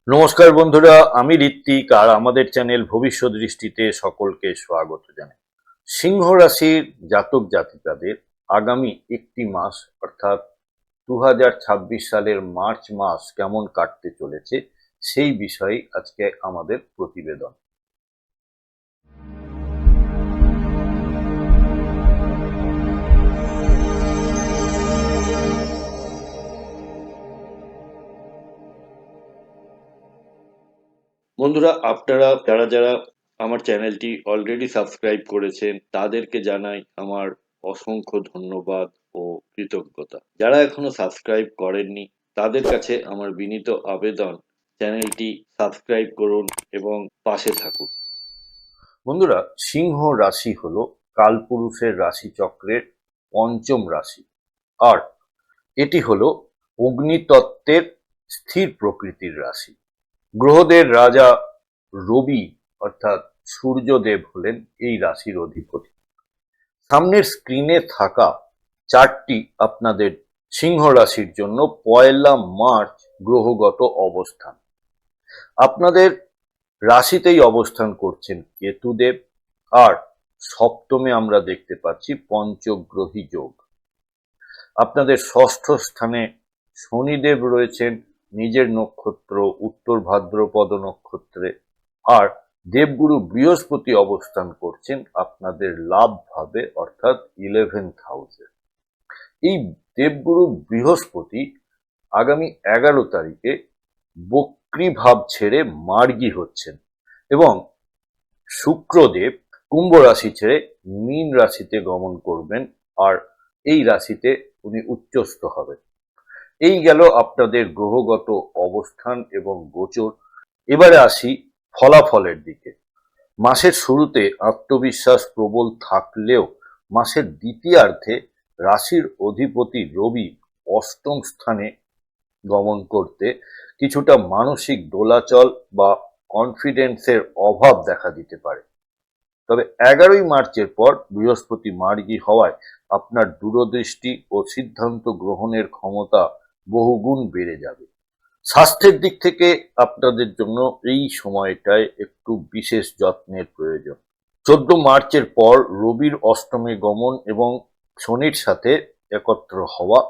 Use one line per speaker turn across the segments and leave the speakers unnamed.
নমস্কার বন্ধুরা, আমি ঋত্বিক আর আমাদের চ্যানেল ভবিষ্যৎ দৃষ্টিতে সকলকে স্বাগত জানাই। সিংহ রাশির জাতক জাতিকাদের আগামী একটি মাস অর্থাৎ 2026 সালের মার্চ মাস কেমন কাটতে চলেছে সেই বিষয়ে আজকে আমাদের প্রতিবেদন। বন্ধুরা, আপনারা যারা যারা আমার চ্যানেলটি অলরেডি সাবস্ক্রাইব করেছেন তাদেরকে জানাই আমার অসংখ্য ধন্যবাদ ও কৃতজ্ঞতা। যারা এখনো সাবস্ক্রাইব করেননি তাদের কাছে আমার বিনীত আবেদন, চ্যানেলটি সাবস্ক্রাইব করুন এবং পাশে থাকুন। বন্ধুরা, সিংহ রাশি হলো কালপুরুষের রাশিচক্রের পঞ্চম রাশি, আর এটি হলো অগ্নিতত্ত্বের স্থির প্রকৃতির রাশি। গ্রহদের রাজা রবি অর্থাৎ সূর্যদেব হলেন এই রাশির অধিপতি। সামনের স্ক্রিনে থাকা চার্টটি আপনাদের সিংহ রাশির জন্য 1 মার্চ গ্রহগত অবস্থান। আপনাদের রাশিতেই অবস্থান করছেন কেতুদেব, আর সপ্তমে আমরা দেখতে পাচ্ছি পঞ্চগ্রহী যোগ। আপনাদের ষষ্ঠ স্থানে শনিদেব রয়েছেন নিজের নক্ষত্র উত্তর ভাদ্রপদ নক্ষত্রে, আর দেবগুরু বৃহস্পতি অবস্থান করছেন আপনাদের লাভ ভাবে অর্থাৎ 11th হাউসে। এই দেবগুরু বৃহস্পতি আগামী 11 তারিখে বক্রী ভাব ছেড়ে মার্গী হচ্ছেন এবং শুক্রদেব কুম্ভ রাশি ছেড়ে মীন রাশিতে গমন করবেন, আর এই রাশিতে উনি উচ্চস্থ হবেন। এই গেল আপনাদের গ্রহগত অবস্থান এবং গোচর। এবারে আসি ফলাফলের দিকে। মাসের শুরুতে আত্মবিশ্বাস প্রবল থাকলেও মাসের দ্বিতীয়ার্ধে রাশির অধিপতি রবি অষ্টম স্থানে গমন করতে কিছুটা মানসিক দোলাচল বা কনফিডেন্সের অভাব দেখা দিতে পারে। তবে 11ই মার্চের পর বৃহস্পতি মার্গী হওয়ায় আপনার দূরদৃষ্টি ও সিদ্ধান্ত গ্রহণের ক্ষমতা বহুগুণ বেড়ে যাবে। স্বাস্থ্যের দিক থেকে আপনাদের জন্য এই সময়টায় একটু বিশেষ যত্নের প্রয়োজন। 14 মার্চের পর রবির অষ্টমে গমন এবং শনির সাথে একত্র হওয়া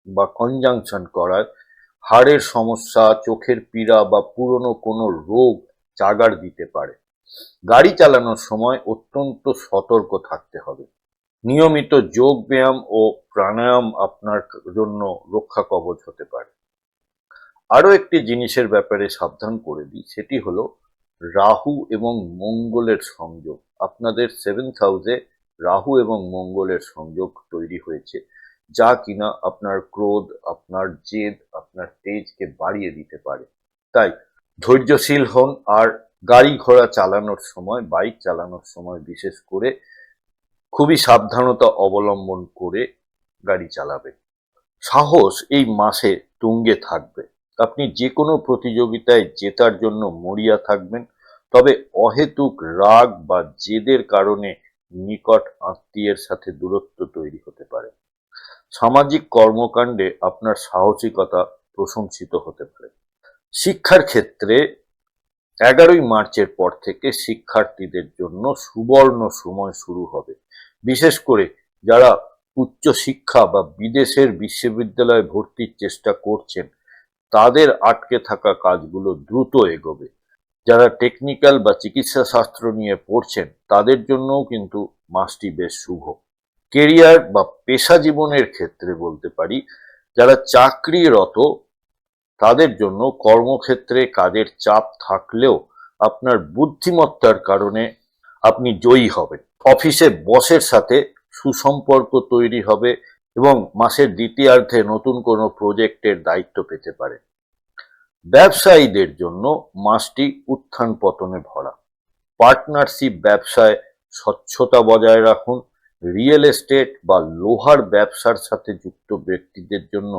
বা কনজাংশন করায় হাড়ের সমস্যা, চোখের পীড়া বা পুরনো কোনো রোগ জাগার দিতে পারে। গাড়ি চালানোর সময় অত্যন্ত সতর্ক থাকতে হবে। নিয়মিত যোগ ব্যায়াম ও প্রাণায়াম আপনার জন্য রক্ষা কবচ হতে পারে। আরো একটি জিনিসের ব্যাপারে সাবধান করে দিই, সেটি হলো রাহু এবং মঙ্গলের সংযোগ। আপনাদের 7th হাউসে রাহু এবং মঙ্গলের সংযোগ তৈরি হয়েছে, যা কিনা আপনার ক্রোধ, আপনার জেদ, আপনার তেজকে বাড়িয়ে দিতে পারে। তাই ধৈর্যশীল হন, আর গাড়ি ঘোড়া চালানোর সময়, বাইক চালানোর সময় বিশেষ করে খুবই সাবধানতা অবলম্বন করে গাড়ি চালাবেন। সাহস এই মাসে তুঙ্গে থাকবে। আপনি যে কোনো প্রতিযোগিতায় জেতার জন্য মরিয়া থাকবেন, তবে অহেতুক রাগ বা জেদের কারণে নিকট আত্মীয়ের সাথে দূরত্ব তৈরি হতে পারে। সামাজিক কর্মকাণ্ডে আপনার সাহসিকতা প্রশংসিত হতে পারে। শিক্ষার ক্ষেত্রে 11ই মার্চের পর থেকে শিক্ষার্থীদের জন্য সুবর্ণ সময় শুরু হবে। বিশেষ করে যারা উচ্চ শিক্ষা বা বিদেশের বিশ্ববিদ্যালয়ে ভর্তির চেষ্টা করছেন, তাদের আটকে থাকা কাজগুলো দ্রুত এগোবে। যারা টেকনিক্যাল বা চিকিৎসা শাস্ত্র নিয়ে পড়ছেন তাদের জন্যও কিন্তু মাসটি বেশ শুভ। কেরিয়ার বা পেশা জীবনের ক্ষেত্রে বলতে পারি, যারা চাকরিরত তাদের জন্য কর্মক্ষেত্রে কাজের চাপ থাকলেও আপনার বুদ্ধিমত্তার কারণে আপনি জয়ী হবেন। অফিসে বসের সাথে সুসম্পর্ক তৈরি হবে এবং মাসের দ্বিতীয়ার্ধে নতুন কোনো প্রজেক্টের দায়িত্ব পেতে পারে। ব্যবসায়ীদের জন্য মাসটি উত্থান পতনে ভরা। পার্টনারশিপ ব্যবসায় স্বচ্ছতা বজায় রাখুন। রিয়েল এস্টেট বা লোহার ব্যবসার সাথে যুক্ত ব্যক্তিদের জন্য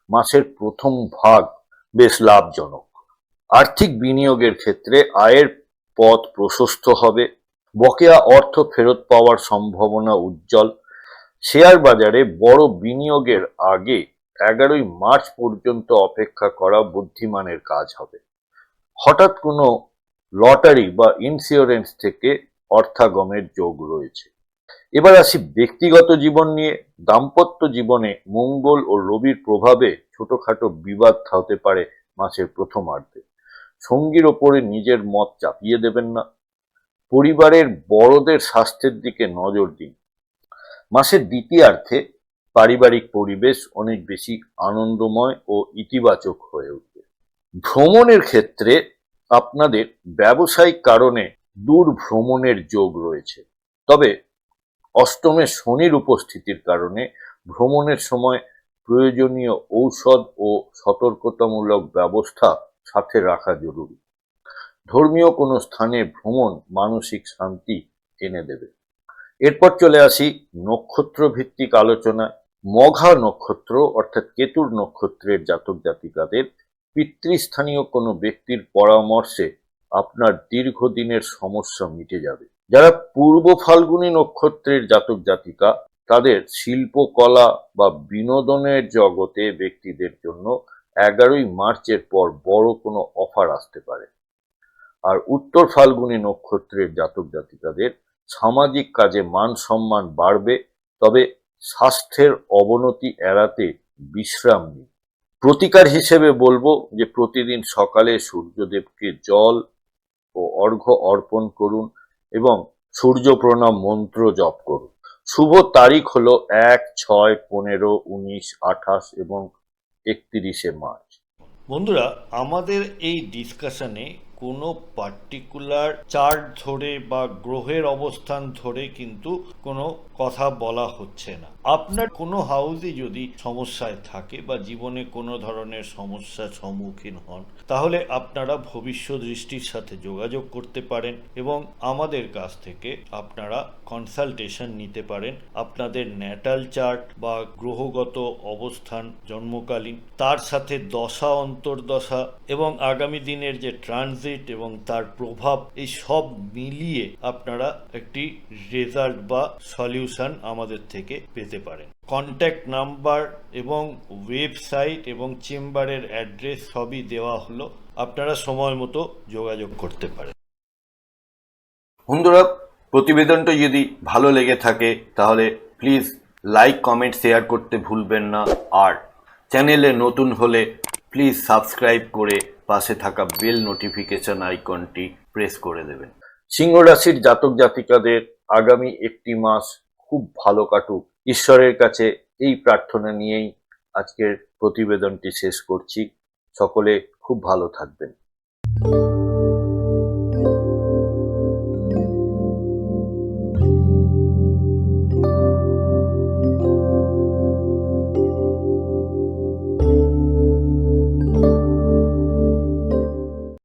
মাসের প্রথম ভাগ বেশ লাভজনক। আর্থিক বিনিয়োগের ক্ষেত্রে আয়ের পথ প্রশস্ত হবে। বকেয়া অর্থ ফেরত পাওয়ার সম্ভাবনা উজ্জ্বল। শেয়ার বাজারে বড় বিনিয়োগের আগে 11ই মার্চ পর্যন্ত অপেক্ষা করা বুদ্ধিমানের কাজ হবে।
হঠাৎ কোনো লটারি বা ইন্স্যুরেন্স থেকে অর্থাগমের যোগ রয়েছে। এবার আসি ব্যক্তিগত জীবন নিয়ে। দাম্পত্য জীবনে মঙ্গল ও রবির প্রভাবে ছোটখাটো বিবাদ হতে পারে মাসের প্রথমার্ধে। সঙ্গীর ওপরে নিজের মত চাপিয়ে দেবেন না। পরিবারের বড়দের স্বাস্থ্যের দিকে নজর দিন। মাসের দ্বিতীয়ার্ধে পারিবারিক পরিবেশ অনেক বেশি আনন্দময় ও ইতিবাচক হয়ে উঠবে। ভ্রমণের ক্ষেত্রে আপনাদের ব্যবসায়িক কারণে দূর ভ্রমণের যোগ রয়েছে, তবে অষ্টমে শনির উপস্থিতির কারণে ভ্রমণের সময় প্রয়োজনীয় ঔষধ ও সতর্কতামূলক ব্যবস্থা সাথে রাখা জরুরি। ধর্মীয় কোনো স্থানে ভ্রমণ মানসিক শান্তি এনে দেবে। এরপর চলে আসি নক্ষত্র ভিত্তিক আলোচনায়। মঘা নক্ষত্র অর্থাৎ কেতুর নক্ষত্রের জাতক জাতিকাদের পিতৃস্থানীয় কোনো ব্যক্তির পরামর্শে আপনার দীর্ঘদিনের সমস্যা মিটে যাবে। যারা পূর্ব ফাল্গুনী নক্ষত্রের জাতক জাতিকা, তাদের শিল্পকলা বা বিনোদনের জগতে ব্যক্তিদের জন্য 11ই মার্চের পর বড় কোনো অফার আসতে পারে। আর উত্তর ফাল্গুনী নক্ষত্রের জাতক জাতিকাদের সামাজিক কাজে মান সম্মান বাড়বে, তবে স্বাস্থ্যের অবনতি এড়াতে বিশ্রাম নিন। প্রতিকার হিসেবে বলবো যে প্রতিদিন সকালে সূর্যদেবকে জল ও অর্ঘ্য অর্পণ করুন এবং সূর্য প্রণাম মন্ত্র জপ করুন। শুভ তারিখ হলো 1, 6, 15, 19, 28 এবং 31 মার্চ।
বন্ধুরা, আমাদের এই ডিসকাশনে কোনো পার্টিকুলার চার্ট ধরে বা গ্রহের অবস্থান ধরে কিন্তু কোনো কথা বলা হচ্ছে না। আপনার কোনো হাউসে যদি সমস্যায় থাকে বা জীবনে কোনো ধরনের সমস্যার সম্মুখীন হন, তাহলে আপনারা ভবিষ্যৎ দৃষ্টির সাথে যোগাযোগ করতে পারেন এবং আমাদের কাছ থেকে আপনারা কনসালটেশন নিতে পারেন। আপনাদের ন্যাটাল চার্ট বা গ্রহগত অবস্থান জন্মকালীন, তার সাথে দশা অন্তর্দশা এবং আগামী দিনের যে ট্রানজিট এবং তার প্রভাব, এই সব মিলিয়ে আপনারা একটি রেজাল্ট বা সলিউশন আমাদের থেকে পেতে পারেন। কন্ট্যাক্ট নাম্বার এবং ওয়েবসাইট এবং চেম্বারের অ্যাড্রেস সবই দেওয়া হলো, আপনারা সময় মতো যোগাযোগ করতে পারেন।
বন্ধুরা, প্রতিবেদনটা যদি ভালো লেগে থাকে তাহলে প্লিজ লাইক, কমেন্ট, শেয়ার করতে ভুলবেন না। আর চ্যানেলে নতুন হলে প্লিজ সাবস্ক্রাইব করে পাশে থাকা বেল নোটিফিকেশন আইকনটি প্রেস করে দেবেন। সিংহ রাশির জাতক জাতিকাদের আগামী একটি মাস খুব ভালো কাটুক, ঈশ্বরের কাছে এই প্রার্থনা নিয়েই আজকের প্রতিবেদনটি শেষ করছি। সকলে খুব ভালো থাকবেন।